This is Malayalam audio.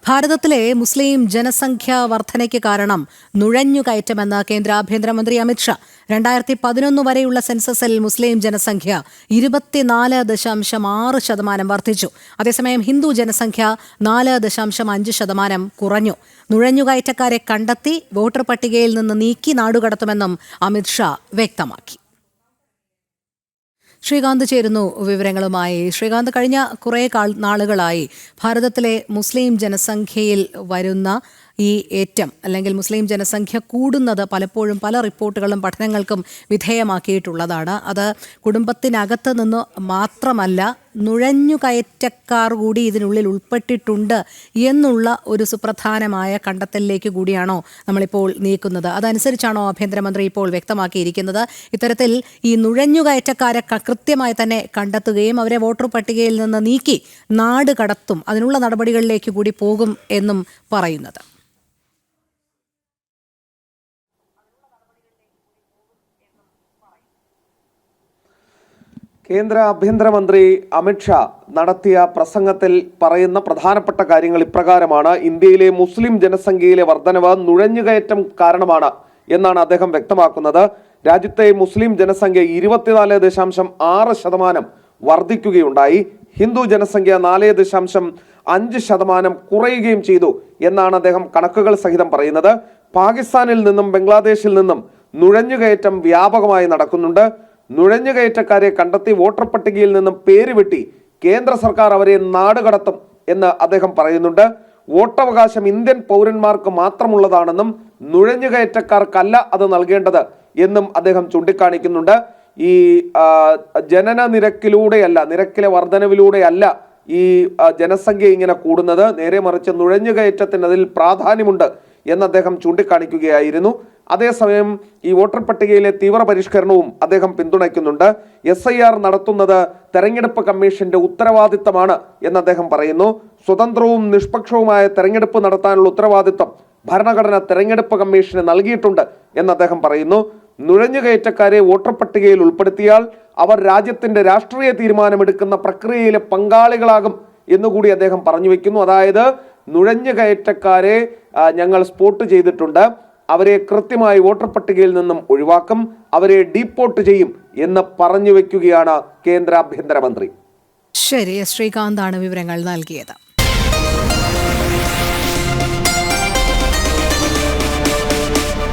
ഭാരതത്തിലെ മുസ്ലിം ജനസംഖ്യാ വർധനയ്ക്ക് കാരണം നുഴഞ്ഞുകയറ്റമെന്ന് കേന്ദ്ര ആഭ്യന്തരമന്ത്രി അമിത്ഷാ. 2011 വരെയുള്ള സെൻസസിൽ മുസ്ലിം ജനസംഖ്യ 24.6% വർദ്ധിച്ചു. അതേസമയം ഹിന്ദു ജനസംഖ്യ 4.5% കുറഞ്ഞു. നുഴഞ്ഞുകയറ്റക്കാരെ കണ്ടെത്തി വോട്ടർ പട്ടികയിൽ നിന്ന് നീക്കി നാടുകടത്തുമെന്നും അമിത്ഷാ വ്യക്തമാക്കി. ശ്രീകാന്ത് ചേരുന്നു വിവരങ്ങളുമായി. ശ്രീകാന്ത്, കഴിഞ്ഞ കുറേ നാളുകളായി ഭാരതത്തിലെ മുസ്ലിം ജനസംഖ്യയിൽ വരുന്ന ഈ ഏറ്റം അല്ലെങ്കിൽ മുസ്ലിം ജനസംഖ്യ കൂടുന്നത് പലപ്പോഴും പല റിപ്പോർട്ടുകളും പഠനങ്ങൾക്കും വിധേയമാക്കിയിട്ടുള്ളതാണ്. അത് കുടുംബത്തിനകത്ത് നിന്ന് മാത്രമല്ല, നുഴഞ്ഞുകയറ്റക്കാർ കൂടി ഇതിനുള്ളിൽ ഉൾപ്പെട്ടിട്ടുണ്ട് എന്നുള്ള ഒരു സുപ്രധാനമായ കണ്ടെത്തലിലേക്ക് കൂടിയാണോ നമ്മളിപ്പോൾ നീക്കുന്നത്? അതനുസരിച്ചാണോ ആഭ്യന്തരമന്ത്രി ഇപ്പോൾ വ്യക്തമാക്കിയിരിക്കുന്നത്? ഇത്തരത്തിൽ ഈ നുഴഞ്ഞുകയറ്റക്കാരെ കൃത്യമായി തന്നെ കണ്ടെത്തുകയും അവരെ വോട്ടർ പട്ടികയിൽ നിന്ന് നീക്കി നാട് കടത്തും, അതിനുള്ള നടപടികളിലേക്ക് കൂടി പോകും എന്നും പറയുന്നത്? കേന്ദ്ര ആഭ്യന്തരമന്ത്രി അമിത്ഷാ നടത്തിയ പ്രസംഗത്തിൽ പറയുന്ന പ്രധാനപ്പെട്ട കാര്യങ്ങൾ ഇപ്രകാരമാണ്. ഇന്ത്യയിലെ മുസ്ലിം ജനസംഖ്യയിലെ വർധനവ് നുഴഞ്ഞുകയറ്റം കാരണമാണ് എന്നാണ് അദ്ദേഹം വ്യക്തമാക്കുന്നത്. രാജ്യത്തെ മുസ്ലിം ജനസംഖ്യ 24.6% വർദ്ധിക്കുകയുണ്ടായി. ഹിന്ദു ജനസംഖ്യ 4.5% കുറയുകയും ചെയ്തു എന്നാണ് അദ്ദേഹം കണക്കുകൾ സഹിതം പറയുന്നത്. പാകിസ്ഥാനിൽ നിന്നും ബംഗ്ലാദേശിൽ നിന്നും നുഴഞ്ഞുകയറ്റം വ്യാപകമായി നടക്കുന്നുണ്ട്. നുഴഞ്ഞുകയറ്റക്കാരെ കണ്ടെത്തി വോട്ടർ പട്ടികയിൽ നിന്നും പേര് വെട്ടി കേന്ദ്ര സർക്കാർ അവരെ നാടുകടത്തും എന്ന് അദ്ദേഹം പറയുന്നുണ്ട്. വോട്ടവകാശം ഇന്ത്യൻ പൗരന്മാർക്ക് മാത്രമുള്ളതാണെന്നും നുഴഞ്ഞുകയറ്റക്കാർക്കല്ല അത് നൽകേണ്ടത് എന്നും അദ്ദേഹം ചൂണ്ടിക്കാണിക്കുന്നുണ്ട്. ഈ ജനന നിരക്കിലൂടെയല്ല, നിരക്കിലെ വർധനവിലൂടെയല്ല ഈ ജനസംഖ്യ ഇങ്ങനെ കൂടുന്നത്, നേരെ മറിച്ച് നുഴഞ്ഞുകയറ്റത്തിന് അതിൽ പ്രാധാന്യമുണ്ട് എന്ന് അദ്ദേഹം ചൂണ്ടിക്കാണിക്കുകയായിരുന്നു. അതേസമയം ഈ വോട്ടർ പട്ടികയിലെ തീവ്ര പരിഷ്കരണവും അദ്ദേഹം പിന്തുണയ്ക്കുന്നുണ്ട്. SIR നടത്തുന്നത് തെരഞ്ഞെടുപ്പ് കമ്മീഷന്റെ ഉത്തരവാദിത്തമാണ് എന്ന് അദ്ദേഹം പറയുന്നു. സ്വതന്ത്രവും നിഷ്പക്ഷവുമായ തെരഞ്ഞെടുപ്പ് നടത്താനുള്ള ഉത്തരവാദിത്തം ഭരണഘടന തെരഞ്ഞെടുപ്പ് കമ്മീഷന് നൽകിയിട്ടുണ്ട് എന്ന് അദ്ദേഹം പറയുന്നു. നുഴഞ്ഞുകയറ്റക്കാരെ വോട്ടർ പട്ടികയിൽ ഉൾപ്പെടുത്തിയാൽ അവർ രാജ്യത്തിന്റെ രാഷ്ട്രീയ തീരുമാനമെടുക്കുന്ന പ്രക്രിയയിലെ പങ്കാളികളാകും എന്നുകൂടി അദ്ദേഹം പറഞ്ഞു വെക്കുന്നു. അതായത് നുഴഞ്ഞുകയറ്റക്കാരെ ഞങ്ങൾ സ്പോട്ട് ചെയ്തിട്ടുണ്ട്, അവരെ കൃത്യമായി വോട്ടർ പട്ടികയിൽ നിന്നും ഒഴിവാക്കും, അവരെ ഡീപ്പോർട്ട് ചെയ്യും എന്ന് പറഞ്ഞു വെക്കുകയാണ് കേന്ദ്ര ആഭ്യന്തരമന്ത്രി. ശരി, ശ്രീകാന്താണ് വിവരങ്ങൾ നൽകിയത്.